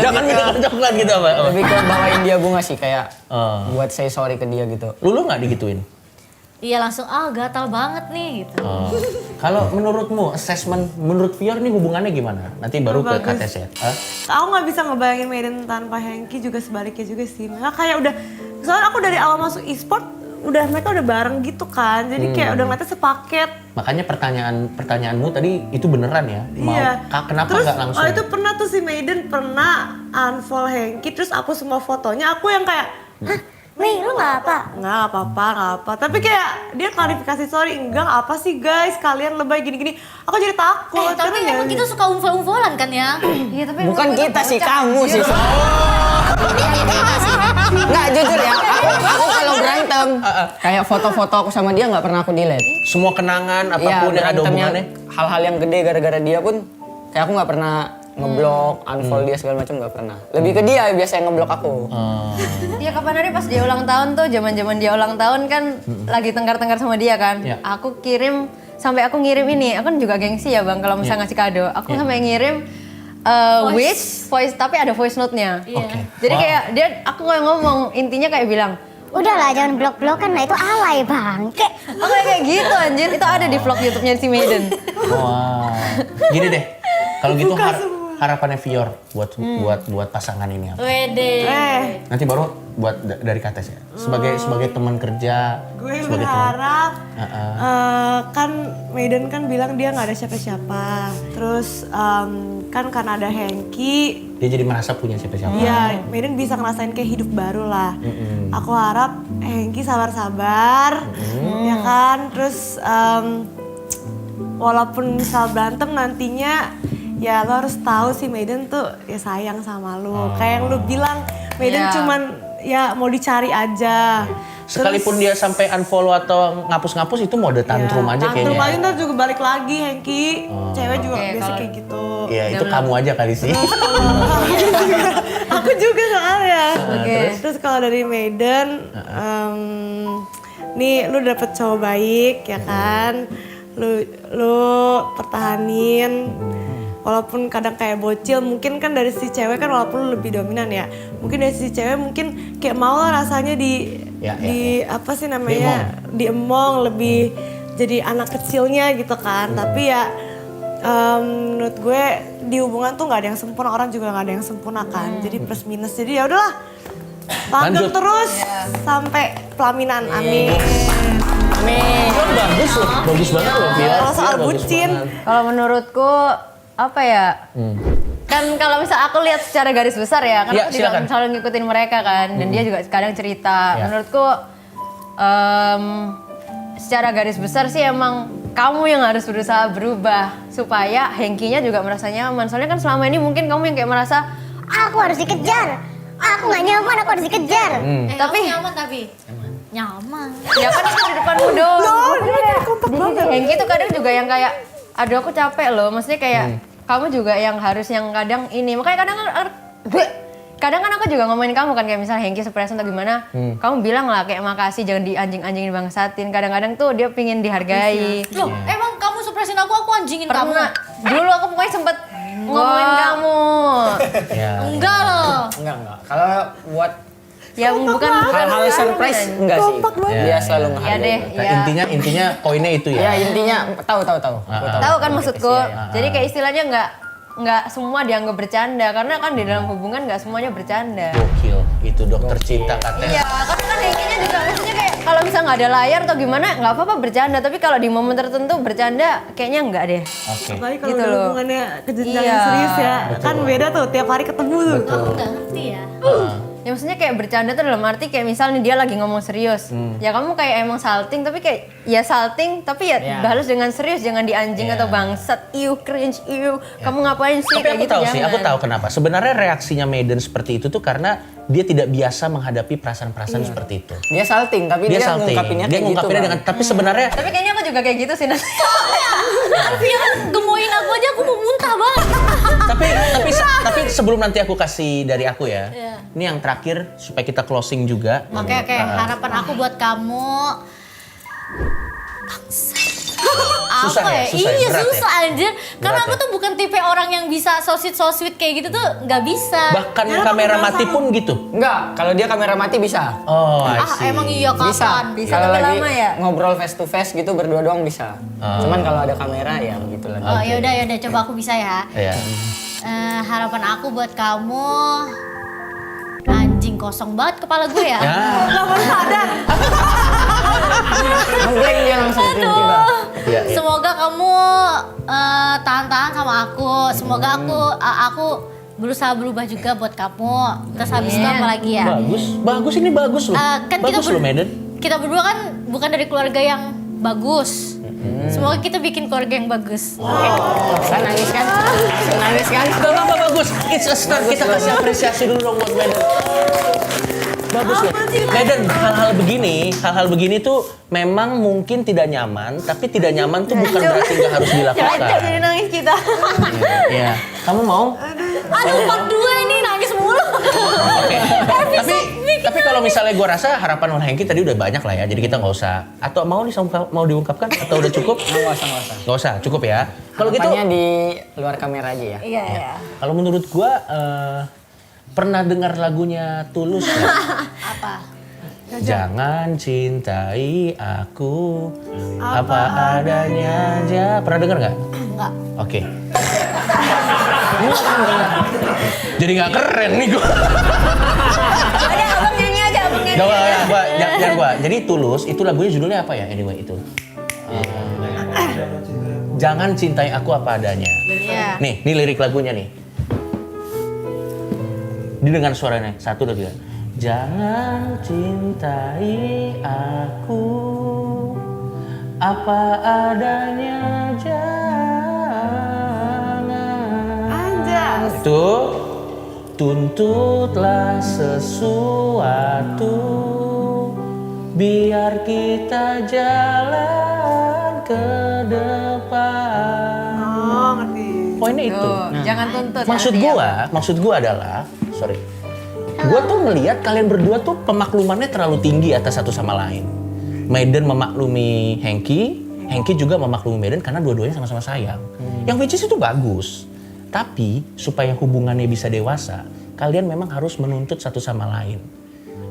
Jangan minta coklat gitu apa? Lebih ke bawain dia bunga sih kayak buat say sorry ke dia gitu. Lu nggak digituin? Iya langsung, gatal banget nih gitu. Kalau menurutmu, assessment menurut Fior nih hubungannya gimana? Nanti baru ke KTS ya? Aku nggak bisa ngebayangin Maiden tanpa Hengki, juga sebaliknya juga sih. Mereka kayak udah, soalnya aku dari awal masuk e-sport, mereka udah bareng gitu kan. Jadi kayak udah ngeliatnya sepaket. Makanya pertanyaanmu tadi itu beneran ya? Iya. Kenapa nggak langsung? Oh itu pernah tuh si Maiden pernah unfollow Hengki, terus aku semua fotonya, aku yang kayak, hah? Nih, lu nggak apa? Nggak apa-apa. Tapi kayak dia klarifikasi, sorry, enggak apa sih guys, kalian lebay gini-gini. Aku jadi takut. Tapi emang kita suka umfol-umfolan kan ya? Iya tapi Bukan kita sih, kamu sih. Nggak jujur ya, aku kalau berantem kayak foto-foto aku sama dia nggak pernah aku delete. Semua kenangan apapun yang ada hubungannya? Hal-hal yang gede gara-gara dia pun kayak aku nggak pernah ngeblok, unfollow dia segala macam nggak pernah. Lebih ke dia biasa yang ngeblok aku. Iya kapan hari pas dia ulang tahun tuh, zaman dia ulang tahun kan lagi tengkar-tengkar sama dia kan. Iya. Aku kirim, sampai aku ngirim ini, aku kan juga gengsi ya bang kalau misalnya ngasih kado. Aku sampai ngirim voice, tapi ada voice note-nya. Oke. Jadi kayak aku kayak ngomong, intinya kayak bilang, Udahlah jangan blok-blokan lah, itu alay bangke. aku kayak gitu anjir, itu ada di vlog YouTube-nya si Maiden. Wah. Gini deh, kalau gitu harapannya Fior buat pasangan ini apa? Wede. Nanti baru buat dari KTS ya. Sebagai teman kerja, Gue sebagai berharap, kan Maiden kan bilang dia nggak ada siapa-siapa. Terus kan karena ada Hengki, dia jadi merasa punya siapa-siapa. iya Maiden bisa ngerasain kayak hidup baru lah. Aku harap Hengki sabar-sabar, ya kan. Terus walaupun misal berantem nantinya, ya lo harus tahu sih Maiden tuh ya sayang sama lo. Kayak yang lo bilang, Maiden cuman ya mau dicari aja. Sekalipun dia sampai unfollow atau ngapus-ngapus itu mode tantrum aja kayaknya. Tantrum aja ntar juga balik lagi Hengki. Cewek juga biasa kayak gitu. Iya itu kamu aja kali sih. Aku juga soalnya. Terus kalau dari Maiden, nih lu dapet cowok baik ya kan. Lu pertahanin. walaupun kadang kayak bocil, mungkin kan dari si cewek kan walaupun lebih dominan ya, mungkin dari si cewek mungkin kayak mau lah rasanya apa sih namanya, diemong, lebih jadi anak kecilnya gitu kan. Tapi ya menurut gue di hubungan tuh nggak ada yang sempurna, orang juga nggak ada yang sempurna kan, jadi plus minus. Jadi ya udahlah, lanjut terus sampai pelaminan, amin. Kan bagus loh, bagus banget loh Via. Kalau soal Bagus bucin, banget. Kalau menurutku apa ya? Kan kalau misal aku lihat secara garis besar ya, kan Ya, aku juga silakan. selalu ngikutin mereka kan, dan dia juga kadang cerita. Ya. Menurutku secara garis besar sih emang kamu yang harus berusaha berubah supaya Hengkinya juga merasa nyaman. Soalnya kan selama ini mungkin kamu yang kayak merasa Aku harus dikejar. Aku nggak nyaman, aku harus dikejar. tapi nyaman tapi nyaman. ya kan itu di depanmu dong. Hengki tuh kadang juga yang kayak, aduh aku capek loh. Maksudnya kayak kamu juga yang harus yang kadang ini. Makanya kadang kan aku juga ngomongin kamu kan, kayak misalnya Hengki surprise atau gimana, kamu bilang lah kayak makasih, jangan dianjing-anjingin bangsatin. Kadang-kadang tuh dia pingin dihargai. Loh, emang kamu surprisein aku anjingin kamu? Pernah, dulu aku pokoknya sempet ngomongin kamu. Ya. Enggak loh. Enggak. Kalau buat Ya bukan hal-hal surprise enggak sih. Dia selalu Ya ngehargain. deh, Nah, ya. intinya poinnya itu Ya ya. intinya tahu. Gua tahu. Tahu kan maksudku? Iya. Jadi kayak istilahnya nggak semua dianggap bercanda, karena kan di dalam hubungan nggak semuanya bercanda. Gokil, itu dokter cinta katanya. Iya, karena kan Hengkinya juga maksudnya kayak kalau misal nggak ada layar atau gimana nggak apa-apa bercanda, tapi kalau di momen tertentu bercanda kayaknya nggak deh. Oke. apalagi kalau Gitu udah loh. hubungannya ke jenjang Iya. yang serius ya, kan beda tuh, tiap hari ketemu tuh. Aku nggak ngerti ya. Ya maksudnya kayak bercanda tuh dalam arti kayak misal nih dia lagi ngomong serius, ya kamu kayak emang salting, tapi kayak ya salting, tapi ya Iya. balas dengan serius, jangan dianjing Iya. atau bangsat, iu cringe, iu, kamu ngapain sih Tapi kayak aku gitu tahu sih, aku jangan. tahu kenapa. Sebenarnya reaksinya Maiden seperti itu tuh karena dia tidak biasa menghadapi perasaan-perasaan seperti itu. Dia salting tapi dia, salting. ngungkapinnya Dia kayak ngungkapinnya gitu. dengan, tapi sebenarnya Tapi kayaknya aku juga kayak gitu sih nanti. Alvia kan gemoin aku aja, aku mau muntah banget. tapi sebelum nanti aku kasih dari aku ya. Iya. Ini yang terakhir supaya kita closing juga. Oke, harapan aku buat kamu. Susah Apa ya? ya? Susah ya? Iya, Berat ya? susah anjir. Karena Berat aku ya? tuh bukan tipe orang yang bisa so sweet kayak gitu tuh nggak bisa. Bahkan kamera mati pun gitu. Enggak, kalau dia kamera mati bisa. Oh, I see. Emang iya kapan? Bisa, Kalau tapi lagi lama ya? ngobrol face to face gitu berdua doang bisa. Cuman kalau ada kamera ya begitu lagi. Oh, yaudah, coba aku bisa ya. Iya. Harapan aku buat kamu, anjing kosong banget kepala gue ya. Ya. Ngeblank dia langsung tiba-tiba. Iya, iya. Semoga kamu tahan-tahan sama aku. Semoga aku berusaha berubah juga buat kamu. Terus habis itu apa lagi ya? Bagus ini bagus loh. Kan bagus loh Maiden. kita berdua kan bukan dari keluarga yang bagus. Semoga kita bikin keluarga yang bagus. Saya nangis kan? Gak apa-apa, bagus. It's a start. Kita kasih apresiasi dulu dong buat Maiden. Bagus loh. Maiden, hal-hal begini tuh memang mungkin tidak nyaman, tapi tidak nyaman tuh bukan berarti nggak harus dilakukan. Jadi nangis kita. Iya. Kamu mau? Aduh, part 2 ini nangis mulu. Oke. Tapi kalau misalnya gue rasa harapan Hengki tadi udah banyak lah ya, jadi kita nggak usah. Atau mau diungkapkan atau udah cukup? Nggak usah. Nggak usah, cukup ya. Kalau gitu, Harapannya di luar kamera aja ya. Iya. kalau menurut gue pernah dengar lagunya Tulus nggak? Apa? Jangan cintai aku apa adanya aja. Pernah dengar nggak? Enggak. Oke. Jadi nggak keren nih gue. Ada abang nyanyi aja, abang nyanyi. Jangan gua. Jadi Tulus itu lagunya judulnya apa ya? Anyway itu. Jangan cintai aku apa adanya. Iya. Nih lirik lagunya nih. Ini dengan suaranya 1, 2, 3. Jangan cintai aku apa adanya, jangan. Anjas. Itu tuntutlah sesuatu biar kita jalan ke depan. Oh, ngerti. Poinnya itu. Jangan tuntut. Maksud gua adalah, gua tuh ngelihat kalian berdua tuh pemaklumannya terlalu tinggi atas satu sama lain. Maiden memaklumi Hengki juga memaklumi Maiden karena dua-duanya sama-sama sayang. Yang which is itu bagus. Tapi supaya hubungannya bisa dewasa, kalian memang harus menuntut satu sama lain.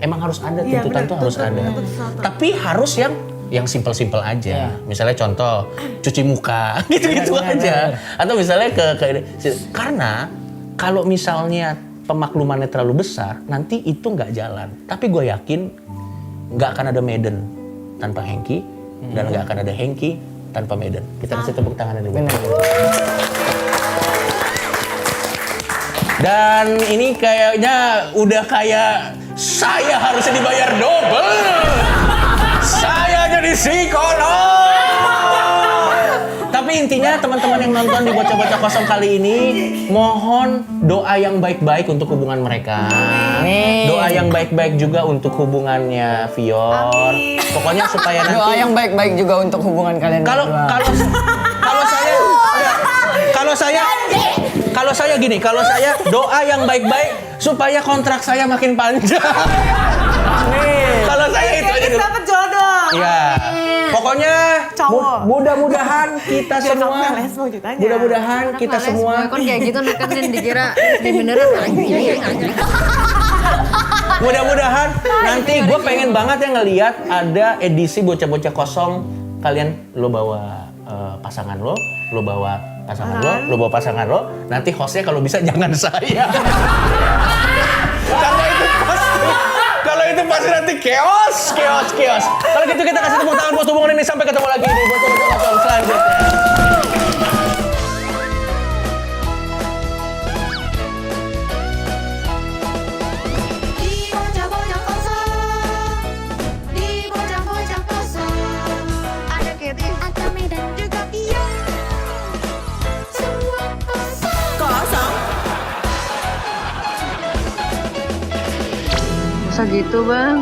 Emang harus ada Iya, tuntutan benar, tuh harus tuntut ada. sesuatu. Tapi harus yang simpel-simpel aja. Misalnya contoh cuci muka gitu-gitu aja. Atau misalnya karena kalau misalnya pemaklumannya terlalu besar, nanti itu nggak jalan. Tapi gue yakin nggak akan ada Maiden tanpa Hengki dan nggak akan ada Hengki tanpa Maiden. Kita kasih tepuk tangan dulu. Dan ini kayaknya udah kayak saya harusnya dibayar double. Saya jadi psikolog. Tapi intinya teman-teman yang nonton di Bocah-Bocah Kosong kali ini, mohon doa yang baik-baik untuk hubungan mereka. Doa yang baik-baik juga untuk hubungannya Vior. Pokoknya supaya nanti Doa yang baik-baik juga untuk hubungan kalian kalau berdua. kalau saya doa yang baik-baik supaya kontrak saya makin panjang. Kalau saya itu aja dulu. Dapat jodoh. Iya. Pokoknya Cowok. mudah-mudahan kita semua mudah-mudahan kita semua Kon kayak gitu nekenin dikira di beneran mudah-mudahan nanti gue pengen banget ya ngelihat ada edisi Bocah-Bocah Kosong, kalian lo bawa pasangan lo bawa pasangan lo bawa pasangan lo, nanti hostnya kalau bisa jangan saya. Karena itu pasti nanti chaos. Kalau gitu kita kasih tepuk tangan buat hubungan ini, sampai ketemu lagi di Bocah-Bocah Kosong selanjutnya. Di bocah-bocah kosong, di bocah-bocah kosong. Ada Katie, ada Medan, juga Pia. Semua kosong. Masa gitu bang?